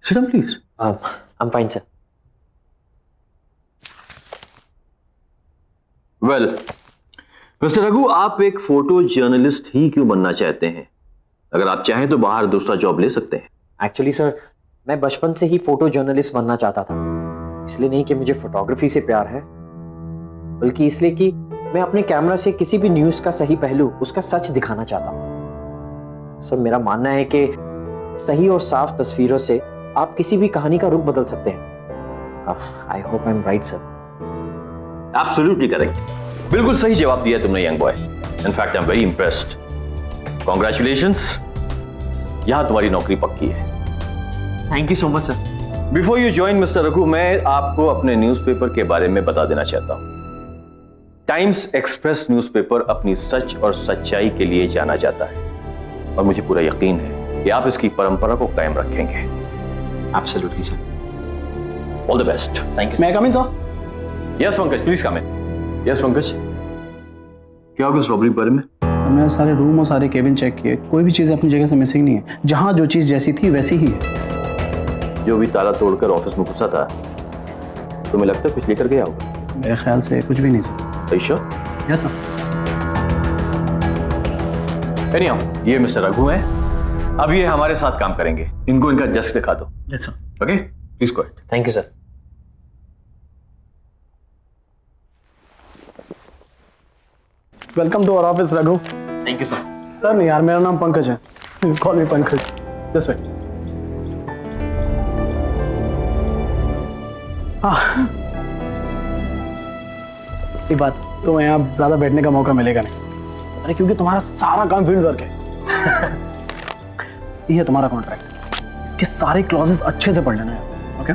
Sit down, please. I'm fine, sir. Well, mister Raghu, आप एक photo journalist ही क्यों बनना चाहते हैं? अगर आप चाहें तो बाहर दूसरा जॉब ले सकते हैं। एक्चुअली सर, मैं बचपन से ही फोटो जर्नलिस्ट बनना चाहता था। इसलिए नहीं कि मुझे फोटोग्राफी से प्यार है, बल्कि इसलिए कि मैं अपने कैमरा से किसी भी न्यूज़ का सही पहलू, उसका सच दिखाना चाहता हूँ। सर, मेरा मानना है कि सही और साफ तस्वीरों से आप किसी भी कहानी का रुख बदल सकते हैं। I hope I am right sir. Absolutely correct, बिल्कुल सही जवाब दिया तुमने young boy. In fact I am very impressed. Congratulations, यहां तुम्हारी नौकरी पक्की है। Thank you so much sir. Before you join mister Raghu, मैं आपको अपने न्यूज़पेपर के बारे में बता देना चाहता हूं। टाइम्स एक्सप्रेस न्यूज़पेपर अपनी सच और सच्चाई के लिए जाना जाता है, और मुझे पूरा यकीन है कि आप इसकी परंपरा को कायम रखेंगे। Absolutely sir. All the best. Thank you. मैं come in sir? Yes Pankaj, please come in. Yes Pankaj, क्या होगा इस रॉबरी के बारे में? मैंने सारे रूम और सारे केबिन चेक किए, कोई भी चीज़ अपनी जगह से मिसिंग नहीं है। जहाँ जो चीज़ जैसी थी वैसी ही है। जो भी ताला तोड़कर ऑफिस में घुसा था, तुम्हें लगता है कुछ लेकर गया होगा? मेरे ख्याल से कुछ भी नहीं सर। ऐशा? Yes sir. एनीहाउ, ये मिस्टर रघु हैं। अब ये हमारे साथ काम करेंगे। इनको इनका डेस्क दिखा दो। Yes sir. Okay, please go ahead. Thank you sir. Welcome to our office Raghu. Thank you sir. Sir नहीं यार, मेरा नाम पंकज है। Call me Pankaj. This way. एक बात, तो यहाँ ज्यादा बैठने का मौका मिलेगा नहीं। अरे क्योंकि तुम्हारा सारा काम फील्ड वर्क है। ये है तुम्हारा कॉन्ट्रैक्ट, इसके सारे क्लॉजेस अच्छे से पढ़ लेना है। ओके?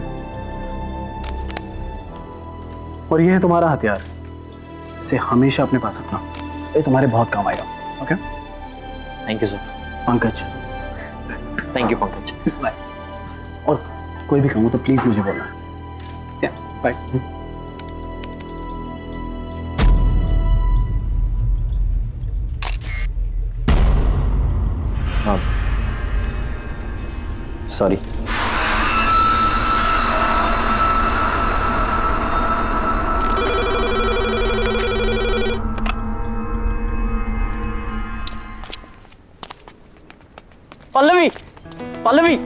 और ये है तुम्हारा हथियार, इसे हमेशा अपने पास रखना, ये तुम्हारे बहुत काम आएगा। Okay? Thank you sir. Pankaj. Thank you Pankaj. Bye. और कोई भी काम हो तो प्लीज मुझे बोलना। Bye. Sorry. Pallavi, Pallavi,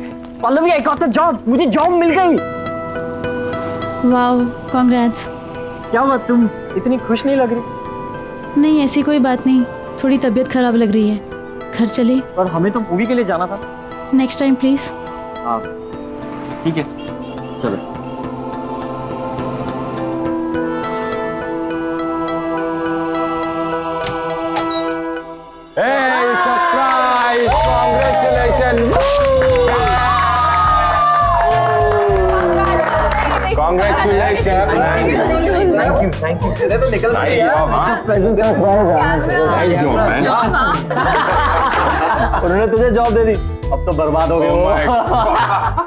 Pallavi, I got the job. मुझे जॉब मिल गई। Wow, congrats. क्या हुआ, तुम इतनी खुश नहीं लग रही? नहीं, ऐसी कोई बात नहीं, थोड़ी तबीयत खराब लग रही है। घर चले? पर हमें तो मूवी के लिए जाना था। Next time please. हाँ ठीक है, चलो। Hey, surprise! Congratulations! Congratulations! Thank you, thank you. तो निकल Nice job, huh? Nice job, man. उन्होंने तुझे जॉब दे दी, अब तो बर्बाद हो गए Oh वो। my God.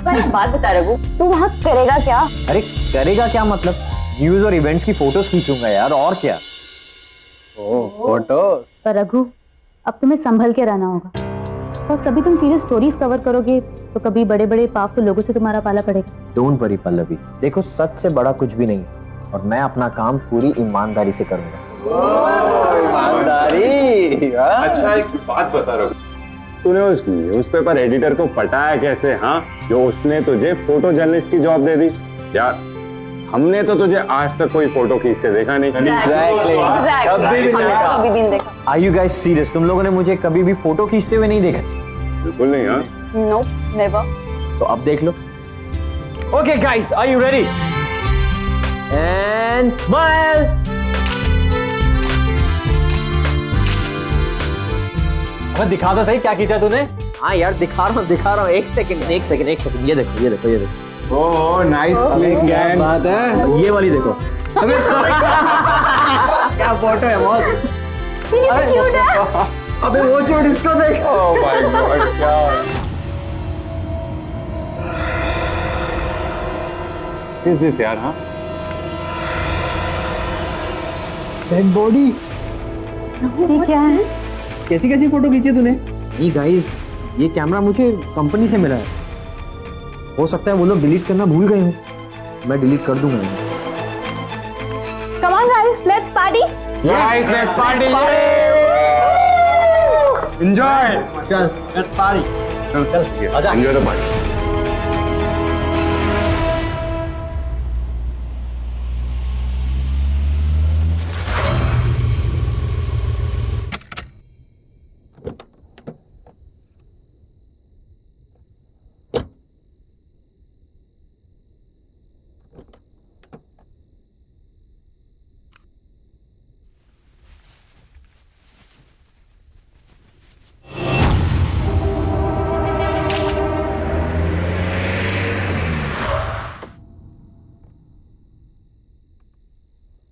पर एक बात बता रघु, तू वहाँ करेगा क्या? अरे करेगा क्या मतलब, न्यूज और इवेंट्स की फोटोज खींचूंगा यार, और क्या। फोटो। पर रघु, अब तुम्हें संभल के रहना होगा। बस कभी तुम सीरियस स्टोरीज कवर करोगे तो कभी बड़े बड़े पावरफुल लोगों से तुम्हारा पाला पड़ेगा। डोंट वरी पल्लवी, देखो सच से बड़ा कुछ भी नहीं, और मैं अपना काम पूरी ईमानदारी से करूंगा। ईमानदारी। अच्छा एक बात बता रहा हूँ, तूने उस न्यूज़पेपर एडिटर को पटाया कैसे? हाँ, जो उसने तुझे फोटो जर्नलिस्ट की जॉब दे दी यार। हमने तो तुझे आज तक कोई फोटो खींचते देखा नहीं। कभी भी नहीं देखा। Are you guys serious? तुम लोगों ने मुझे कभी भी फोटो खींचते हुए नहीं देखा? बिल्कुल नहीं। हाँ, नो, नेवर। तो अब देख लो। Okay guys, are you ready? And smile. अब दिखा दो सही, क्या खींचा तूने? हाँ यार, दिखा रहा हूँ। एक सेकंड, ये देखो, ये देखो। ओह नाइस क्लिक यार। बात है, ये वाली देखो। क्या फोटो है, बहुत क्यूट है। अबे वो छोड़, इसको देख। ओह माय गॉड, क्या इज दिस यार? हाँ, डेड बॉडी। ये क्या है? कैसी फोटो खींची तूने? नहीं गाइस, ये कैमरा मुझे कंपनी से मिला है। हो सकता है वो लोग डिलीट करना भूल गए हों, मैं डिलीट कर दूंगा इन्हें। Come on guys, let's party. Guys, let's party! Enjoy! चल लेट्स पार्टी। चल आजा। Enjoy the party.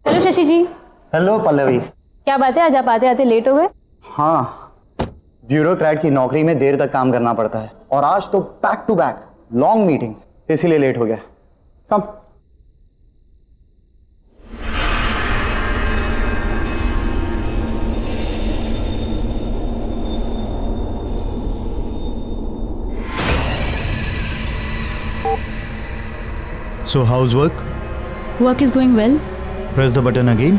Hello Shashi ji, hello Pallavi. क्या बात है, आज आप आते आते लेट हो गए? हाँ, ब्यूरोक्रेट की नौकरी में देर तक काम करना पड़ता है और आज तो back to back long meetings, इसीलिए लेट हो गया। कम। So how's work? Work is going well. Press the button again.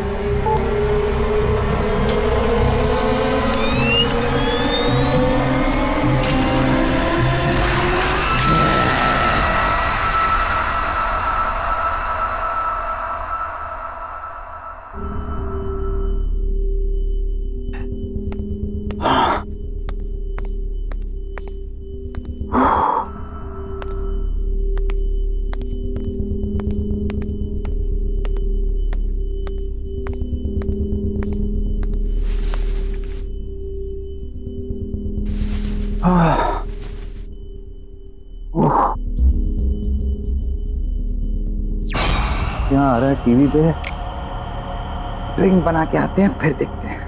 यहाँ आ रहा है टीवी पे, ड्रिंक बना के आते हैं फिर देखते हैं।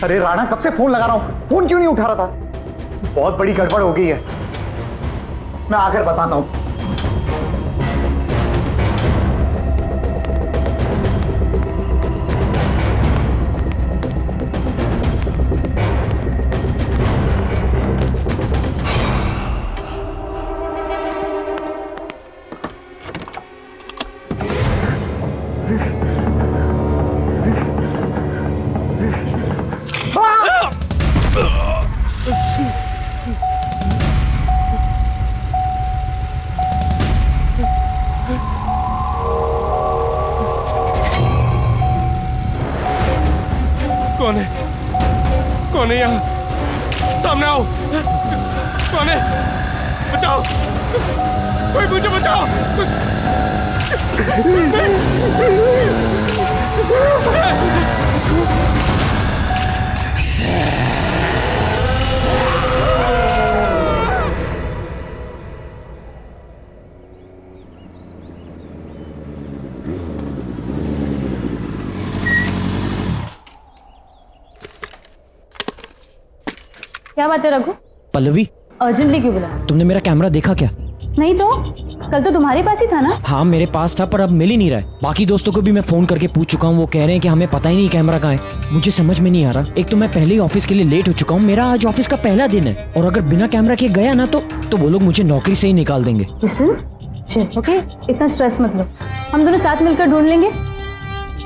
अरे राणा, कब से फोन लगा रहा हूं, फोन क्यों नहीं उठा रहा था? बहुत बड़ी गड़बड़ हो गई है, मैं आकर बताता हूं। कौन है यहाँ? सामने आओ। कौन है? बचाओ, कोई मुझे बचाओ। क्या बात है रघु, पल्लवी, अर्जेंटली क्यों बुला? तुमने मेरा कैमरा देखा क्या? नहीं तो कल तो तुम्हारे पास ही था ना। हाँ मेरे पास था, पर अब मिल ही नहीं रहा है। बाकी दोस्तों को भी मैं फोन करके पूछ चुका हूँ, वो कह रहे हैं कि हमें पता ही नहीं कैमरा कहाँ है। मुझे समझ में नहीं आ रहा। एक तो मैं पहले ही ऑफिस के लिए लेट हो चुका हूँ, मेरा आज ऑफिस का पहला दिन है, और अगर बिना कैमरा के गया ना तो वो लोग मुझे नौकरी से ही निकाल देंगे। लिसन, चिल, ओके, इतना स्ट्रेस मत लो, हम दोनों साथ मिलकर ढूंढ लेंगे।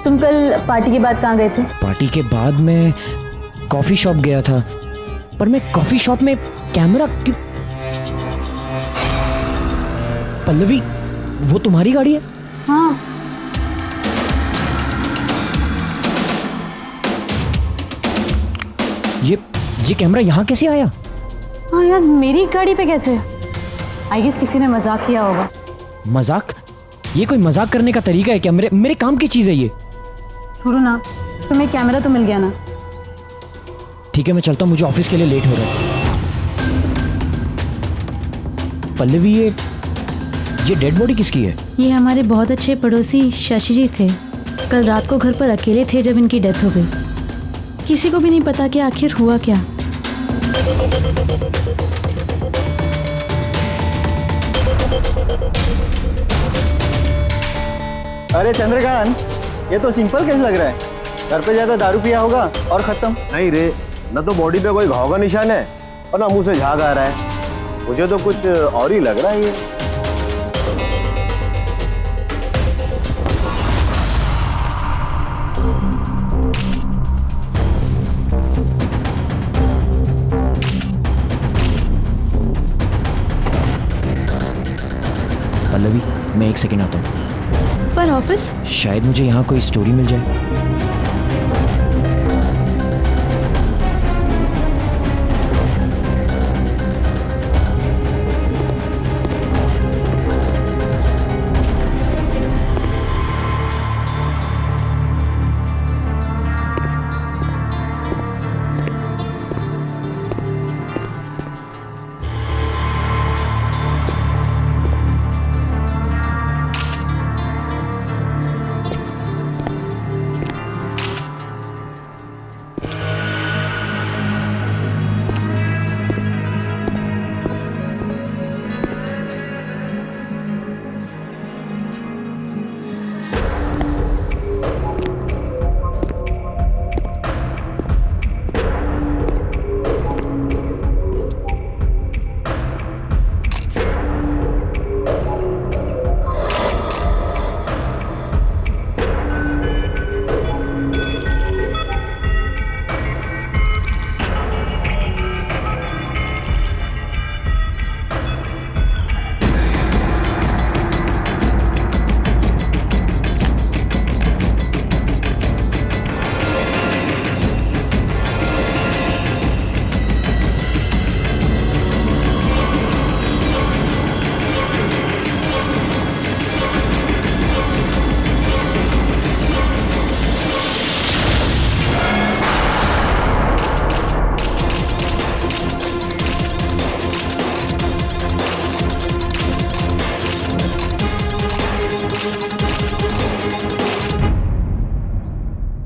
तुम कल पार्टी के बाद कहाँ गए थे? पार्टी के बाद मैं कॉफी शॉप गया था, पर मैं कॉफी शॉप में कैमरा क्यों? पल्लवी, वो तुम्हारी गाड़ी है? हाँ। ये कैमरा यहाँ कैसे आया? हाँ यार, मेरी गाड़ी पे कैसे? आई गेस किसी ने मजाक किया होगा। मजाक? ये कोई मजाक करने का तरीका है क्या? मेरे काम की चीज है ये। छोड़ो ना, तुम्हें कैमरा तो मिल गया ना। ठीक है, मैं चलता हूँ, मुझे ऑफिस के लिए लेट हो रहा है। पल्लवी, ये डेड बॉडी किसकी है? ये हमारे बहुत अच्छे पड़ोसी शशि जी थे। कल रात को घर पर अकेले थे जब इनकी डेथ हो गई। किसी को भी नहीं पता कि आखिर हुआ क्या। अरे चंद्रकांत, ये तो सिंपल केस लग रहा है। घर पे ज्यादा दारू पिया होगा और खत्म। नहीं रे, न तो बॉडी पे कोई घाव का निशान है और ना मुंह से झाग आ रहा है। मुझे तो कुछ और ही लग रहा है ये। पल्लवी, मैं एक सेकंड आता हूँ। पर ऑफिस? शायद मुझे यहाँ कोई स्टोरी मिल जाए।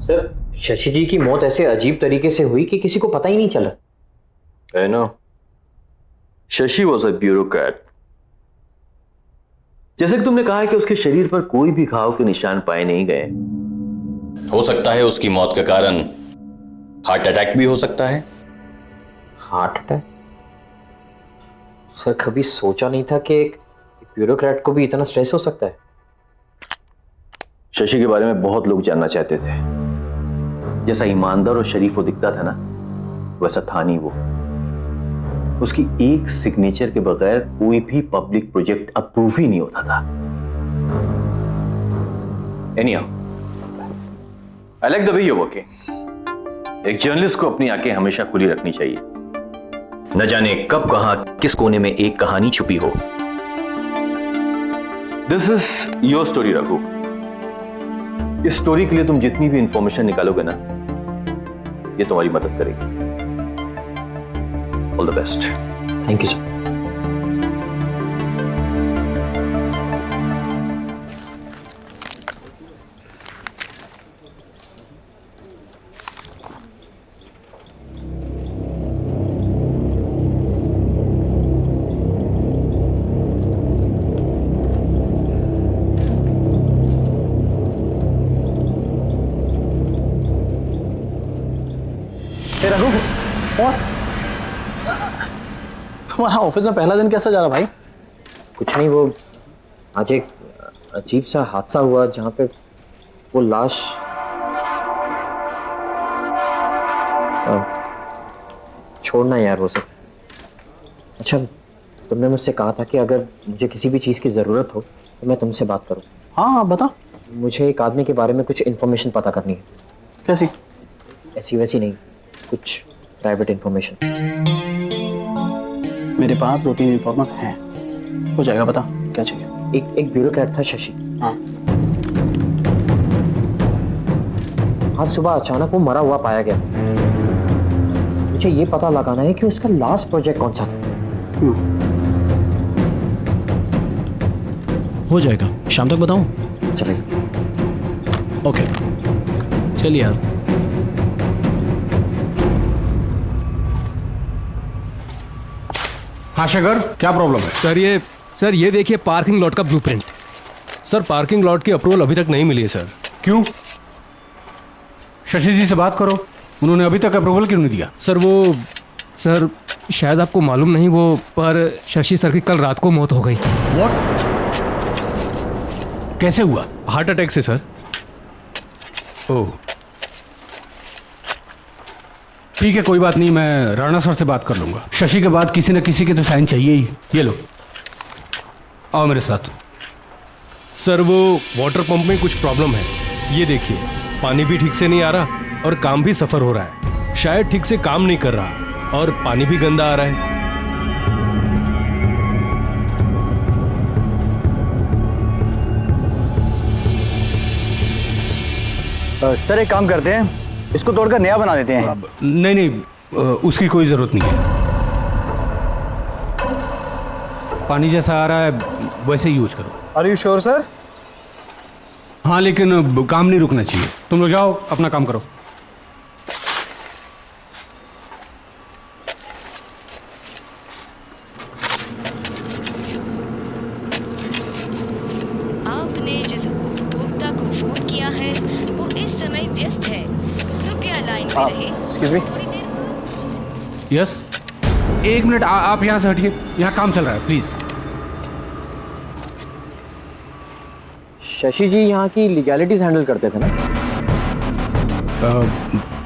सर, शशि जी की मौत ऐसे अजीब तरीके से हुई कि किसी को पता ही नहीं चला। I know. Shashi was a bureaucrat. जैसे कि तुमने कहा है कि उसके शरीर पर कोई भी घाव के निशान पाए नहीं गए। हो सकता है उसकी मौत का कारण हार्ट अटैक भी हो सकता है। Heart attack? सर, कभी सोचा नहीं था कि एक ब्यूरोक्रेट को भी इतना स्ट्रेस हो सकता है। शशि के बारे में बहुत लोग जानना चाहते थे। जैसा ईमानदार और शरीफ वो दिखता था ना, वैसा था नहीं वो। उसकी एक सिग्नेचर के बगैर कोई भी पब्लिक प्रोजेक्ट अप्रूव ही नहीं होता था। Anyhow, I like the way you're working. एक जर्नलिस्ट को अपनी आंखें हमेशा खुली रखनी चाहिए। न जाने कब कहां किस कोने में एक कहानी छुपी हो। This is your story Raghu. इस स्टोरी के लिए तुम जितनी भी इंफॉर्मेशन निकालोगे ना, ये तुम्हारी मदद करेगी। All the best. Thank you sir. ए रघु, और तुम्हारा ऑफिस में पहला दिन कैसा जा रहा भाई? कुछ नहीं, वो आज एक अजीब सा हादसा हुआ जहाँ पे वो लाश छोड़ना यार वो सब। अच्छा, तुमने मुझसे कहा था कि अगर मुझे किसी भी चीज़ की ज़रूरत हो तो मैं तुमसे बात करूं। हाँ बता। मुझे एक आदमी के बारे में कुछ इन्फॉर्मेशन पता करनी है। कैसी? ऐसी वैसी नहीं, कुछ प्राइवेट इन्फॉर्मेशन। मेरे पास 2-3 इन्फॉर्मर हैं, हो जाएगा। बता क्या चाहिए? एक ब्यूरोक्रेट था शशि। हाँ। आज सुबह अचानक वो मरा हुआ पाया गया। मुझे ये पता लगाना है कि उसका लास्ट प्रोजेक्ट कौन सा था। हो जाएगा, शाम तक बताऊं? चलेगा। ओके, चलिए यार। हाँ शेखर, क्या प्रॉब्लम है? सर ये देखिए पार्किंग लॉट का ब्लूप्रिंट। सर पार्किंग लॉट की अप्रूवल अभी तक नहीं मिली है सर। क्यों? शशि जी से बात करो, उन्होंने अभी तक अप्रूवल क्यों नहीं दिया? सर शायद आपको मालूम नहीं, वो पर शशि सर की कल रात को मौत हो गई। व्हाट? कैसे हुआ? हार्ट अटैक से सर। ओह ठीक है, कोई बात नहीं, मैं राणा सर से बात कर लूंगा। शशि के बाद किसी न किसी के तो साइन चाहिए ही। ये लो, आओ मेरे साथ। सर वो वाटर पंप में कुछ प्रॉब्लम है। ये देखिए, पानी भी ठीक से नहीं आ रहा और काम भी सफर हो रहा है। शायद ठीक से काम नहीं कर रहा और पानी भी गंदा आ रहा है। सर एक काम करते हैं, इसको तोड़कर नया बना देते हैं। नहीं, उसकी कोई जरूरत नहीं है। पानी जैसा आ रहा है वैसे यूज करो। Are you sure sir? हाँ, लेकिन काम नहीं रुकना चाहिए। तुम लोग जाओ, अपना काम करो। आपने जिस उपभोक्ता को फोन किया है वो इस समय व्यस्त है, कृपया लाइन पे रहे। Excuse me. थोड़ी देर। यस, एक मिनट, आप यहाँ से हटिए, यहाँ काम चल रहा है, प्लीज। शशि जी यहाँ की लीगैलिटीज हैंडल करते थे ना?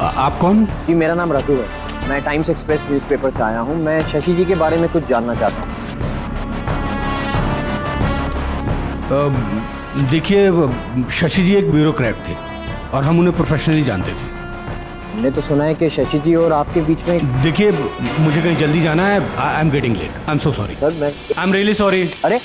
आप कौन? जी, मेरा नाम रघु है। मैं टाइम्स एक्सप्रेस न्यूज़पेपर से आया हूँ। मैं शशि जी के बारे में कुछ जानना चाहता हूँ। देखिए, शशि जी एक ब्यूरोक्रेट थे और हम उन्हें प्रोफेशनली जानते थे। हमने तो सुना है कि शशि जी और आपके बीच में। देखिए, मुझे कहीं जल्दी जाना है। I am getting late. I am so sorry sir, मैं। I am really sorry. अरे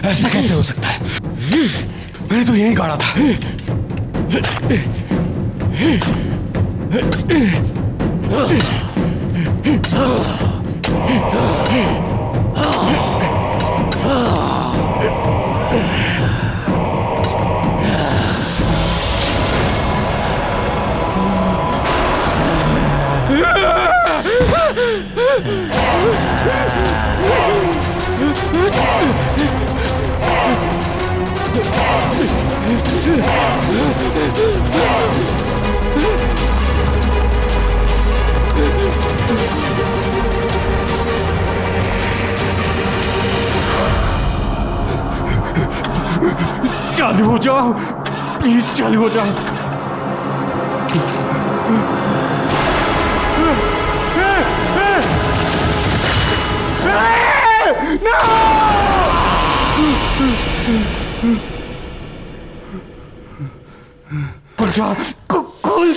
ऐसा कैसे हो सकता है? मैंने तो यही गाड़ा था। चालू हो जाओ, प्लीज चालू हो जाओ। खुल जा, खुल।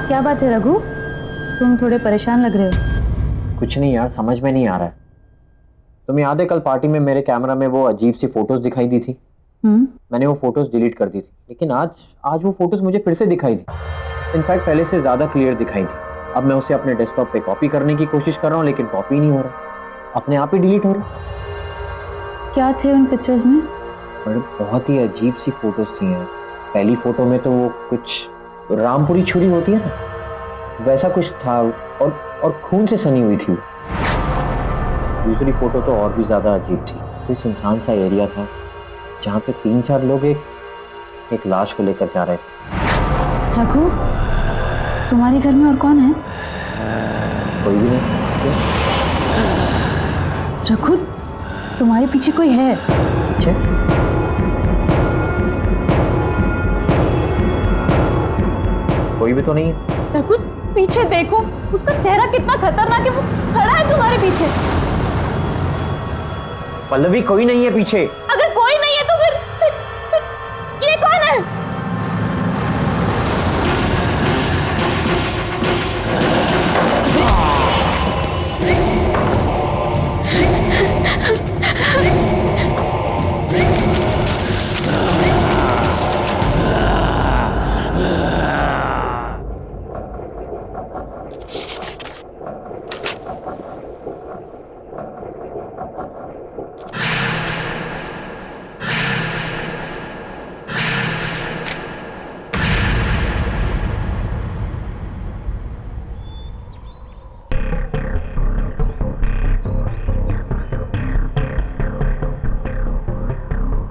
क्या बात है रघु, तुम थोड़े परेशान लग रहे हो। कुछ नहीं यार, समझ में नहीं आ रहा है। तुम्हें याद है कल पार्टी में मेरे कैमरा में वो अजीब सी फोटोज दिखाई दी थी? मैंने वो फोटोज डिलीट कर दी थी, लेकिन आज वो फोटोज मुझे फिर से दिखाई दी। इनफैक्ट पहले से ज़्यादा क्लियर दिखाई थी। अब मैं उसे अपने डेस्कटॉप पे कॉपी करने की कोशिश कर रहा हूँ, लेकिन कॉपी नहीं हो रहा, अपने आप ही डिलीट हो रहा। क्या थे उन पिक्चर्स में? बड़े बहुत ही अजीब सी फोटोज थी यार। पहली फोटो में तो वो कुछ रामपुरी छुरी होती है ना, वैसा कुछ था, और खून से सनी हुई थी। दूसरी फोटो तो और भी ज़्यादा अजीब थी। कोई सुनसान सा एरिया था जहाँ पे 3-4 लोग एक लाश को लेकर जा रहे थे। रघु, तुम्हारे घर में और कौन है? कोई भी नहीं। रघु, तुम्हारे पीछे कोई है? पीछे? कोई भी तो नहीं है। रघु, पीछे देखो, उसका चेहरा कितना खतरनाक है, वो खड़ा है तुम्हारे पीछे। पल्लवी, कोई नहीं है पीछे। अगर कोई नहीं है तो फिर ये कौन है?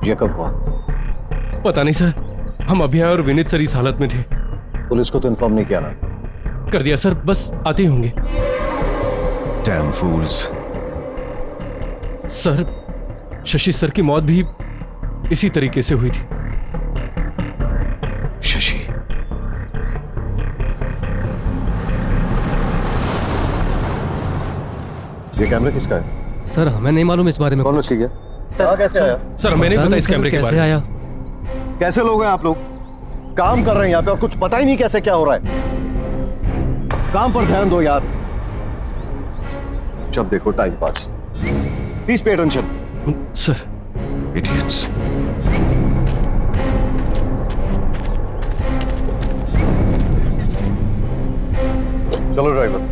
ये कब हुआ? पता नहीं सर, हम अभी आए और विनीत सर इस हालत में थे। पुलिस को तो इन्फॉर्म नहीं किया ना? कर दिया सर, बस आते ही होंगे। Damn fools. Sir, Shashi sir की मौत भी इसी तरीके से हुई थी। शशि, ये कैमरा किसका है? सर हमें नहीं मालूम इस बारे में। कौन मछली गया? कैसे आया? सर हमें नहीं पता इस कैमरे के बारे में। आया? कैसे लोग हैं आप लोग? काम कर रहे हैं यहाँ पे और कुछ पता ही नहीं कैसे क्या हो रहा है। काम पर ध्यान दो यार। जब देखो time pass. Please pay attention. Sir, idiots. चलो ड्राइवर।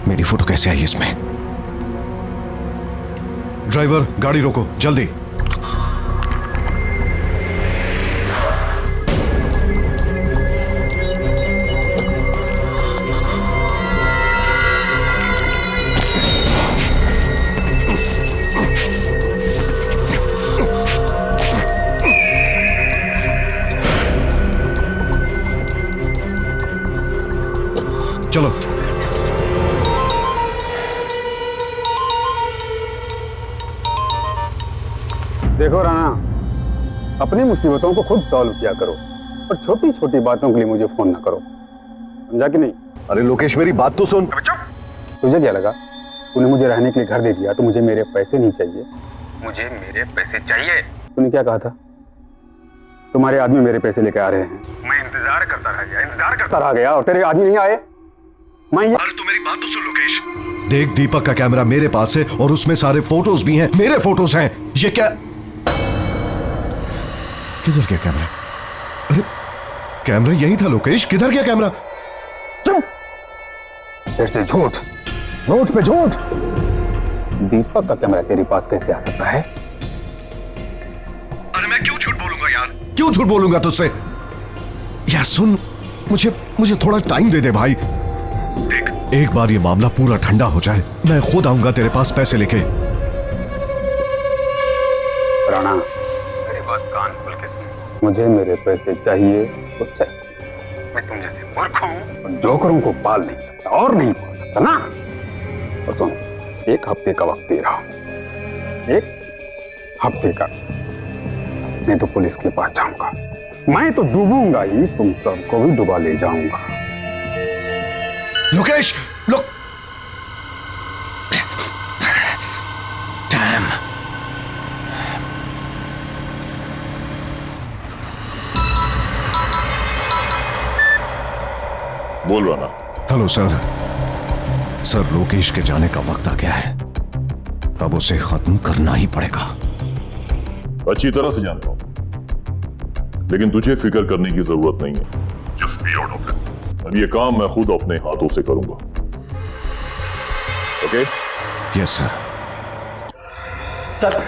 मेरी फोटो कैसे आई इसमें? ड्राइवर, गाड़ी रोको जल्दी। देखो राणा, अपनी मुसीबतों को खुद सॉल्व किया करो और छोटी छोटी बातों के लिए मुझे फोन ना करो, समझा कि नहीं? अरे लोकेश मेरी बात तो सुन। तुझे क्या लगा तूने मुझे रहने के लिए घर दे दिया तो मुझे मेरे पैसे नहीं चाहिए? मुझे मेरे पैसे चाहिए। तूने क्या कहा था? तुम्हारे आदमी मेरे पैसे लेके आ रहे हैं। मैं इंतजार करता रह गया और तेरे आदमी नहीं आए। मैं ये... अरे तू मेरी बात तो सुन लोकेश। देख दीपक का कैमरा मेरे पास है और उसमें सारे फोटोज भी हैं, मेरे फोटोज हैं। ये क्या, किधर गया कैमरा? अरे कैमरा यही था लोकेश, किधर गया कैमरा? चुप! फिर से झूठ, झूठ पे झूठ। दीपक का कैमरा तेरे पास कैसे आ सकता है? अरे मैं क्यों झूठ बोलूंगा यार, क्यों झूठ बोलूंगा तुझसे? यार सुन, मुझे थोड़ा टाइम दे दे भाई। देख, एक बार ये मामला पूरा ठंडा हो जाए, मैं खुद आऊंगा तेरे पास पैसे लेके। राणा, मेरी बात कान खोल के सुन। मुझे मेरे पैसे चाहिए तो चाहिए। मैं तुम जैसे मूर्ख हूं और जोकरों को पाल नहीं सकता और नहीं पाल सकता ना। और सुन, 1 हफ्ते का वक्त दे रहा हूं, 1 हफ्ते का। मैं तो पुलिस के पास जाऊंगा, मैं तो डूबूंगा ही, तुम सबको भी डुबा ले जाऊंगा। लोकेश, लोक डैम। बोल Rana. Hello sir. Sir Lokesh के जाने का वक्त आ गया है, अब उसे खत्म करना ही पड़ेगा। अच्छी तरह से जानता हूं, लेकिन तुझे फिक्र करने की जरूरत नहीं है। Just be out of it. अब ये काम मैं खुद अपने हाथों से करूंगा। ओके? Yes sir.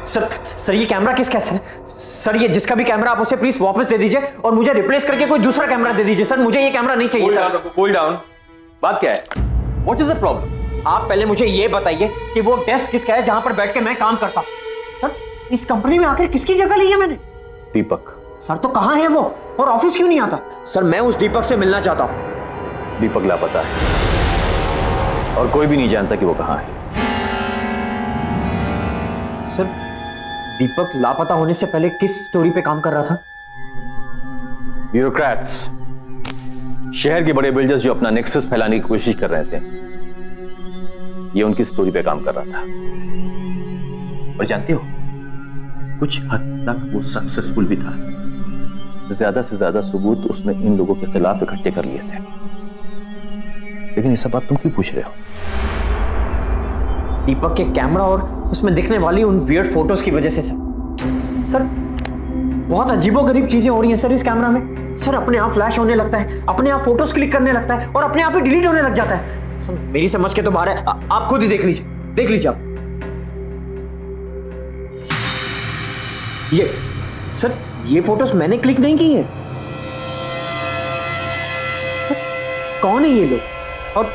सर ये कैमरा किसका है सर? ये जिसका भी कैमरा आप उसे प्लीज वापस दे दीजिए और मुझे रिप्लेस करके कोई दूसरा कैमरा दे दीजिए। सर मुझे ये कैमरा नहीं चाहिए सर। Cool down. बात क्या है? What is the problem? आप पहले मुझे ये बताइए कि वो डेस्क किसका है जहां पर बैठ के मैं काम करता हूं? सर इस कंपनी में आखिर किसकी जगह ली है मैंने? दीपक। सर तो कहां है वो और ऑफिस क्यों नहीं आता? सर मैं उस दीपक से मिलना चाहता हूं। दीपक लापता है और कोई भी नहीं जानता कि वो कहां है। सर दीपक लापता होने से पहले किस स्टोरी पे काम कर रहा था? ब्यूरोक्रेट्स, शहर के बड़े बिल्डर्स जो अपना नेक्सस फैलाने की कोशिश कर रहे थे, ये उनकी स्टोरी पे काम कर रहा था। और जानते हो, कुछ हद तक वो सक्सेसफुल भी था। ज्यादा से ज्यादा सबूत उसने इन लोगों के खिलाफ इकट्ठे कर लिए थे। लेकिन ये सब बात तुम क्यों पूछ रहे हो? दीपक के कैमरा और उसमें दिखने वाली उन वियर्ड फोटोज की वजह से सर बहुत अजीबोगरीब चीजें हो रही हैं सर इस कैमरा में। सर अपने आप फ्लैश होने लगता है, अपने आप फोटोज क्लिक करने लगता है और अपने आप ही डिलीट होने लग जाता है। सर मेरी समझ के तो बाहर है, आप खुद ही देख लीजिए आप। ये सर ये फोटोज मैंने क्लिक नहीं की है। सर कौन है ये लोग और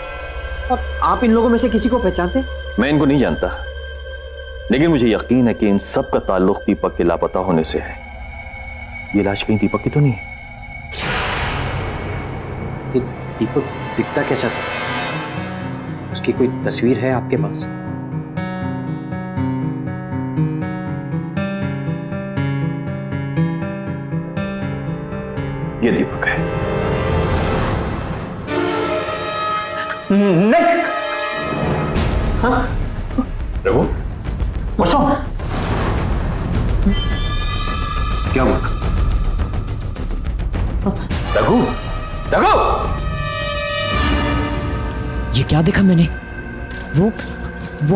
आप इन लोगों में से किसी को पहचानते? मैं इनको नहीं जानता, लेकिन मुझे यकीन है कि इन सब का ताल्लुक दीपक के लापता होने से है। ये लाश कहीं दीपक की तो नहीं? दीपक दिखता कैसा था? उसकी कोई तस्वीर है आपके पास? ये दीपक है। नहीं। हाँ? रघु, बसो। क्या हुआ? रघु, रघु! ये क्या देखा मैंने? वो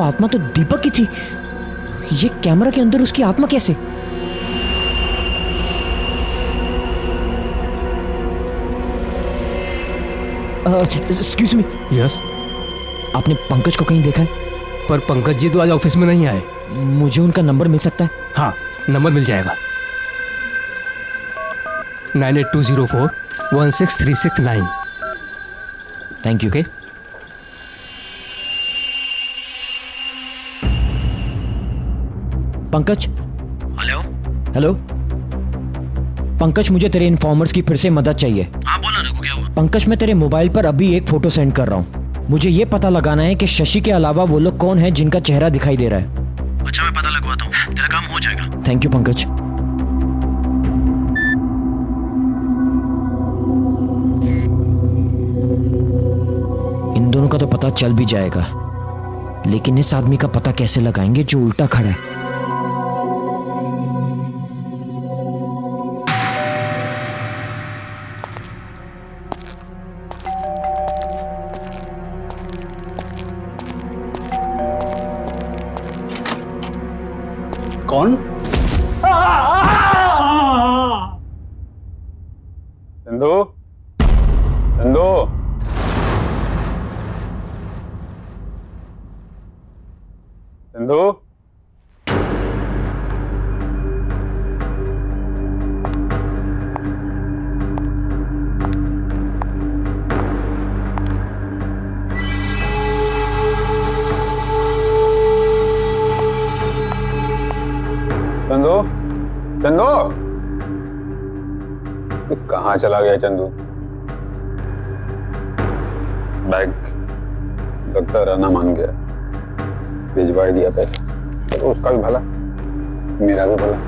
आत्मा तो दीपक की थी। ये कैमरा के अंदर उसकी आत्मा कैसे? Excuse me. यस। आपने पंकज को कहीं देखा है? पर पंकज जी तो आज ऑफिस में नहीं आए। मुझे उनका नंबर मिल सकता है? हाँ, नंबर मिल जाएगा। 9820416369। Thank you. के पंकज। हेलो पंकज, मुझे तेरे इन्फॉर्मर्स की फिर से मदद चाहिए। हाँ बोला रघु, क्या हुआ? पंकज मैं तेरे मोबाइल पर अभी एक फोटो सेंड कर रहा हूँ। मुझे ये पता लगाना है कि शशि के अलावा वो लोग कौन है जिनका चेहरा दिखाई दे रहा है। अच्छा मैं पता लगवाता हूँ, तेरा काम हो जाएगा। Thank you Pankaj. इन दोनों का तो पता चल भी जाएगा, लेकिन इस आदमी का पता कैसे लगाएंगे जो उल्टा खड़ा है? कौन? चंदू, चंदू, चंदू, चंदू, चंदू, ये कहाँ चला गया चंदू? बैग लगता रहना मान गया, भिजवा दिया पैसा। तो उसका भी भला, मेरा भी भला।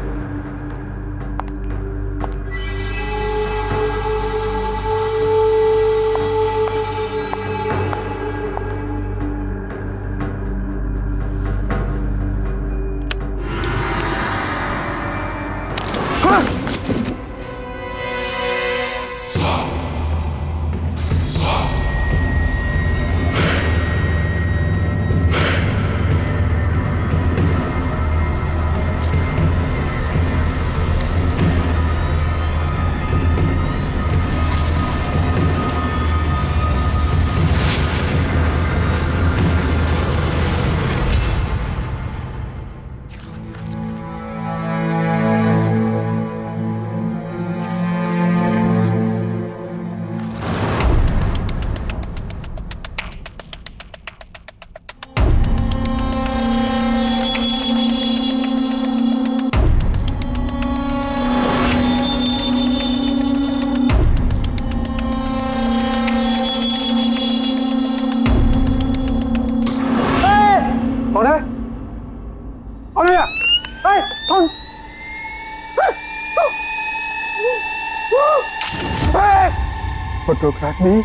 फोटोग्राफी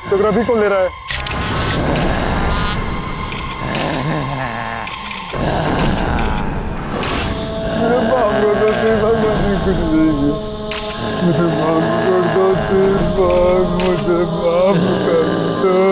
फोटोग्राफी कौन ले रहा है? मेरे बाप को तो सिर्फ भगवान कुछ नहीं किया। मुझे माफ कर दो, सिर्फ मुझे माफ कर दो।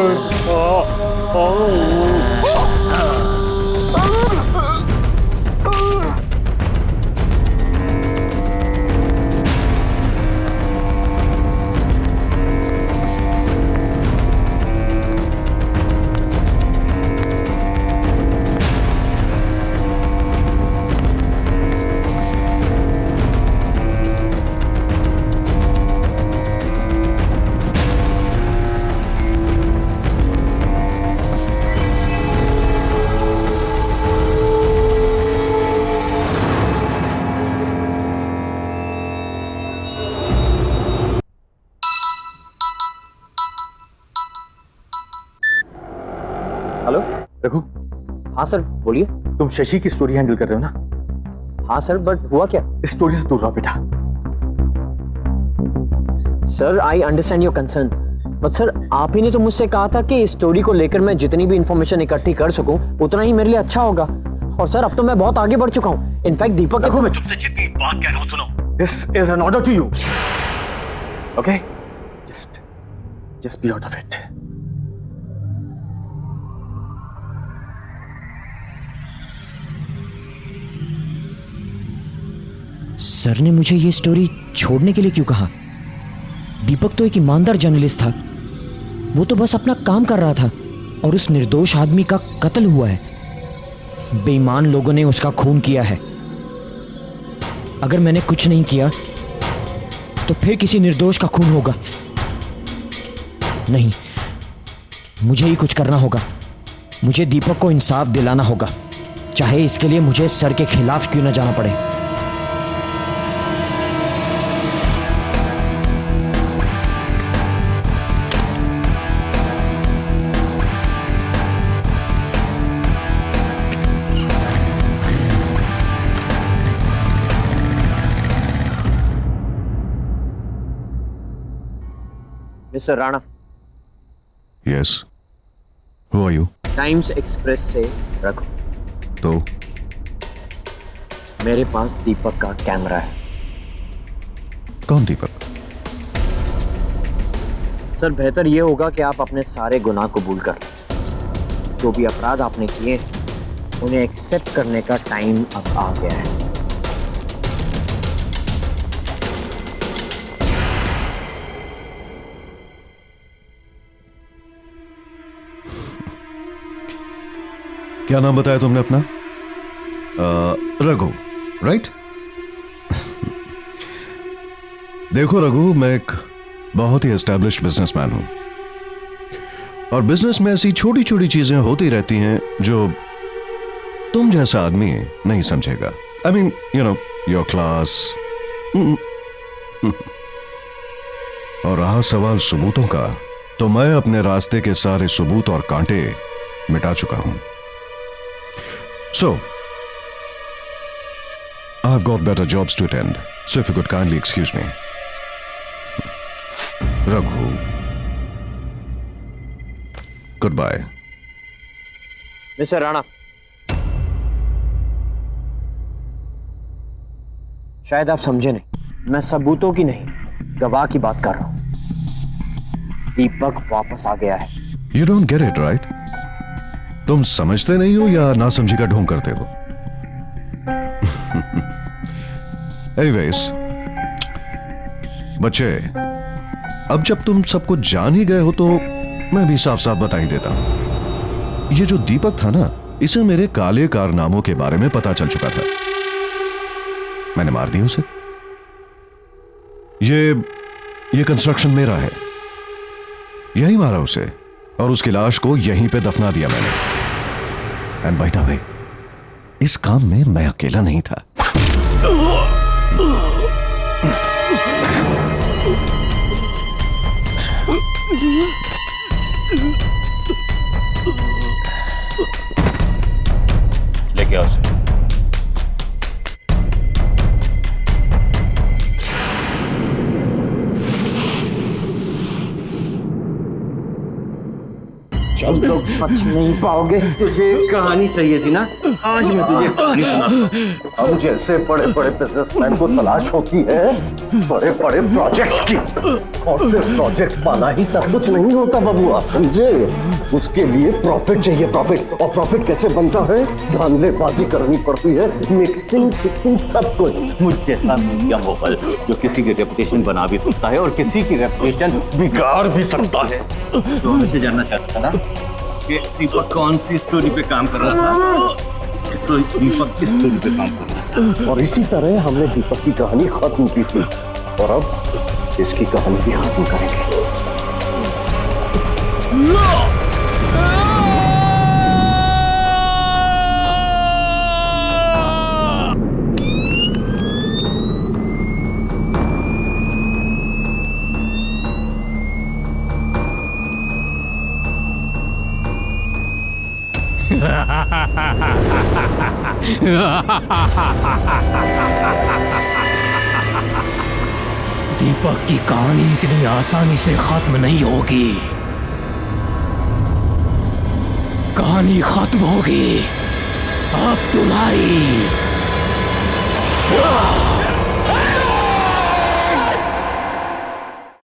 हेलो रघु। हाँ सर बोलिए। तुम शशि की स्टोरी हैंडल कर रहे हो ना? हाँ सर, बट हुआ क्या? इस स्टोरी से दूर रहो बेटा। Sir I understand your concern, but sir आप ही ने तो मुझसे कहा था कि इस स्टोरी को लेकर मैं जितनी भी इंफॉर्मेशन इकट्ठी कर सकूं उतना ही मेरे लिए अच्छा होगा। और सर अब तो मैं बहुत आगे बढ़ चुका हूं। इनफैक्ट दीपक रघु, मैं तुमसे जितनी बात कह रहा हूं सुनो। This is an order to you, okay? Just be out of it. Sir ने मुझे ये स्टोरी छोड़ने के लिए क्यों कहा? दीपक तो एक ईमानदार जर्नलिस्ट था, वो तो बस अपना काम कर रहा था और उस निर्दोष आदमी का कत्ल हुआ है। बेईमान लोगों ने उसका खून किया है। अगर मैंने कुछ नहीं किया तो फिर किसी निर्दोष का खून होगा। नहीं, मुझे ही कुछ करना होगा। मुझे दीपक को इंसाफ दिलाना होगा, चाहे इसके लिए मुझे सर के खिलाफ क्यों न जाना पड़े। Mister Rana, yes, who are you? Times Express से रखो। तो मेरे पास दीपक का कैमरा है। कौन दीपक? सर, बेहतर यह होगा कि आप अपने सारे गुनाह कबूल कर लें। जो भी अपराध आपने किए उन्हें एक्सेप्ट करने का टाइम अब आ गया है। क्या नाम बताया तुमने अपना? रघु, राइट? देखो रघु, मैं एक बहुत ही एस्टैब्लिश्ड बिजनेसमैन हूं, और बिजनेस में ऐसी छोटी छोटी चीजें होती रहती हैं जो तुम जैसा आदमी नहीं समझेगा। I mean, you know, your class. और रहा सवाल सबूतों का, तो मैं अपने रास्ते के सारे सबूत और कांटे मिटा चुका हूं। So, I've got better jobs to attend, so if you could kindly excuse me. Raghu. Goodbye. Mister Rana, शायद आप समझे नहीं, मैं सबूतों की नहीं, गवाह की बात कर रहा हूं। दीपक वापस आ गया है। You don't get it, right? तुम समझते नहीं हो या नासमझी का ढोंग करते हो? Anyways, बच्चे, अब जब तुम सब कुछ जान ही गए हो तो मैं भी साफ साफ बता ही देता हूं। ये जो दीपक था ना, इसे मेरे काले कारनामों के बारे में पता चल चुका था। मैंने मार दिया उसे। ये कंस्ट्रक्शन मेरा है, यही मारा उसे, और उसकी लाश को यहीं पे दफना दिया मैंने। एंड बाय द वे, इस काम में मैं अकेला नहीं था। लेके आओ उसे। तुम लोग बच नहीं पाओगे। तुझे कहानी चाहिए थी ना, आज मैं तुझे कहानी सुनाता हूं। हम जैसे बड़े बड़े बिजनेसमैन को तलाश होती है बड़े बड़े प्रोजेक्ट्स की, और सिर्फ प्रोजेक्ट पाना ही सब कुछ नहीं होता बबुआ, समझे? उसके लिए प्रॉफिट चाहिए, प्रॉफिट। और प्रॉफिट कैसे बनता है? धांधलेबाजी करनी पड़ती है, मिक्सिंग फिक्सिंग सब कुछ। मुझ जैसा मीडिया मोबाइल जो किसी की रेपुटेशन बना भी सकता है और किसी की रेपुटेशन बिगाड़ भी सकता है। तो हमें जानना चाहता था कि दीपक कौन सी स्टोरी पे काम कर रहा था। तो दीपक इस स्टोरी पे काम कर रहा था, और इसी तरह हमने दीपक की कहानी खत्म की थी, और अब इसकी कहानी भी खत्म करेंगे। दीपक की कहानी इतनी आसानी से खत्म नहीं होगी। कहानी खत्म होगी अब तुम्हारी।